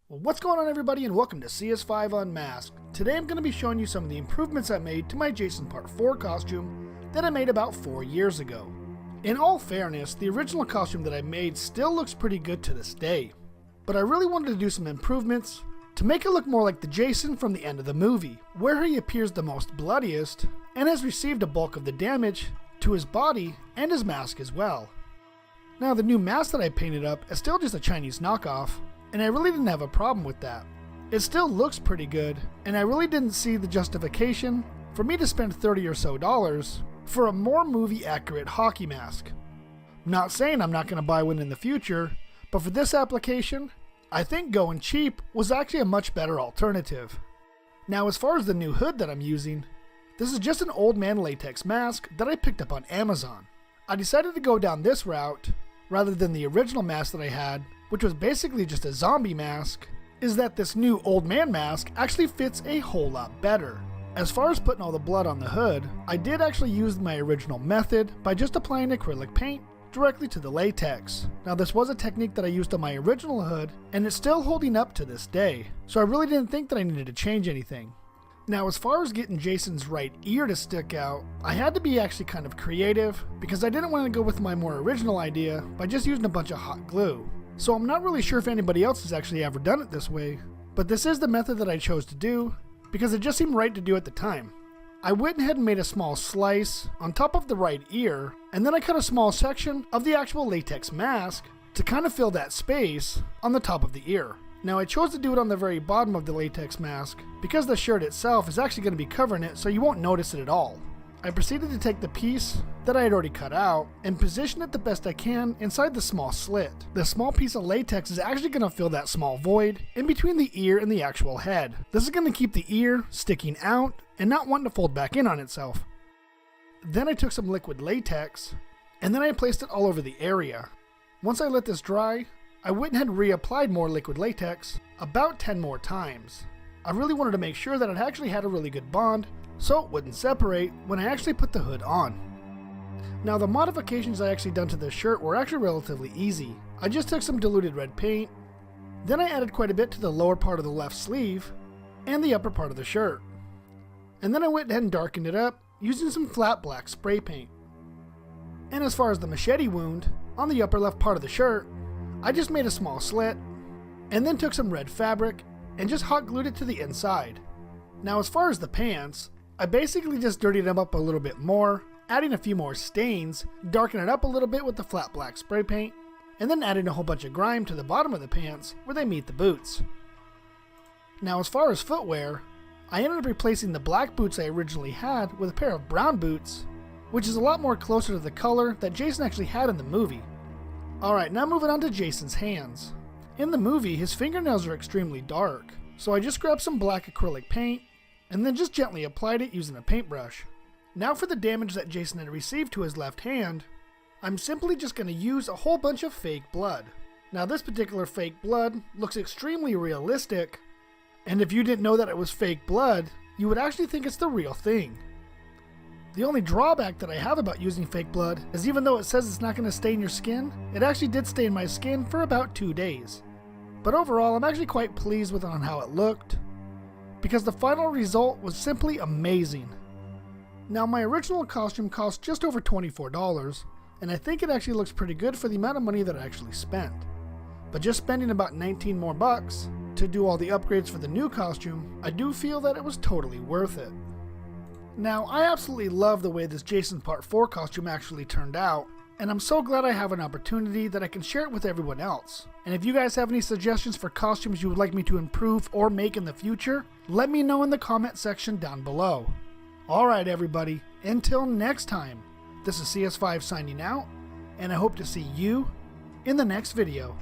Well, what's going on, everybody, and welcome to CS5 Unmasked. Today I'm going to be showing you some of the improvements I made to my Jason Part 4 costume that I made about 4 years ago. In all fairness, the original costume that I made still looks pretty good to this day, but I really wanted to do some improvements to make it look more like the Jason from the end of the movie, where he appears the most bloodiest and has received a bulk of the damage to his body and his mask as well. Now, the new mask that I painted up is still just a Chinese knockoff, and I really didn't have a problem with that. It still looks pretty good, and I really didn't see the justification for me to spend $30 or so for a more movie accurate hockey mask. I'm not saying I'm not going to buy one in the future, but for this application, I think going cheap was actually a much better alternative. Now, as far as the new hood that I'm using, this is just an old man latex mask that I picked up on Amazon. I decided to go down this route rather than the original mask that I had, which was basically just a zombie mask, is that this new old man mask actually fits a whole lot better. As far as putting all the blood on the hood, I did actually use my original method by just applying acrylic paint directly to the latex. Now, this was a technique that I used on my original hood, and it's still holding up to this day, so I really didn't think that I needed to change anything. Now, as far as getting Jason's right ear to stick out, I had to be actually kind of creative because I didn't want to go with my more original idea by just using a bunch of hot glue. So I'm not really sure if anybody else has actually ever done it this way, but this is the method that I chose to do because it just seemed right to do at the time. I went ahead and made a small slice on top of the right ear, and then I cut a small section of the actual latex mask to kind of fill that space on the top of the ear. Now, I chose to do it on the very bottom of the latex mask because the shirt itself is actually going to be covering it, so you won't notice it at all. I proceeded to take the piece that I had already cut out and position it the best I can inside the small slit. The small piece of latex is actually going to fill that small void in between the ear and the actual head. This is going to keep the ear sticking out and not wanting to fold back in on itself. Then I took some liquid latex and then I placed it all over the area. Once I let this dry, I went ahead and reapplied more liquid latex about 10 more times. I really wanted to make sure that it actually had a really good bond so it wouldn't separate when I actually put the hood on. Now, the modifications I actually done to this shirt were actually relatively easy. I just took some diluted red paint, then I added quite a bit to the lower part of the left sleeve and the upper part of the shirt. And then I went ahead and darkened it up using some flat black spray paint. And as far as the machete wound on the upper left part of the shirt, I just made a small slit and then took some red fabric and just hot glued it to the inside. Now, as far as the pants, I basically just dirtied them up a little bit more, adding a few more stains, darken it up a little bit with the flat black spray paint, and then adding a whole bunch of grime to the bottom of the pants where they meet the boots. Now, as far as footwear, I ended up replacing the black boots I originally had with a pair of brown boots, which is a lot more closer to the color that Jason actually had in the movie. Alright, now moving on to Jason's hands. In the movie, his fingernails are extremely dark, so I just grabbed some black acrylic paint and then just gently applied it using a paintbrush. Now, for the damage that Jason had received to his left hand, I'm simply just going to use a whole bunch of fake blood. Now, this particular fake blood looks extremely realistic, and if you didn't know that it was fake blood, you would actually think it's the real thing. The only drawback that I have about using fake blood is even though it says it's not going to stain your skin, it actually did stain my skin for about 2 days. But overall, I'm actually quite pleased with on how it looked, because the final result was simply amazing. Now, my original costume cost just over $24, and I think it actually looks pretty good for the amount of money that I actually spent. But just spending about 19 more bucks to do all the upgrades for the new costume, I do feel that it was totally worth it. Now, I absolutely love the way this Jason Part 4 costume actually turned out, and I'm so glad I have an opportunity that I can share it with everyone else. And if you guys have any suggestions for costumes you would like me to improve or make in the future, let me know in the comment section down below. Alright, everybody, until next time, this is CS5 signing out, and I hope to see you in the next video.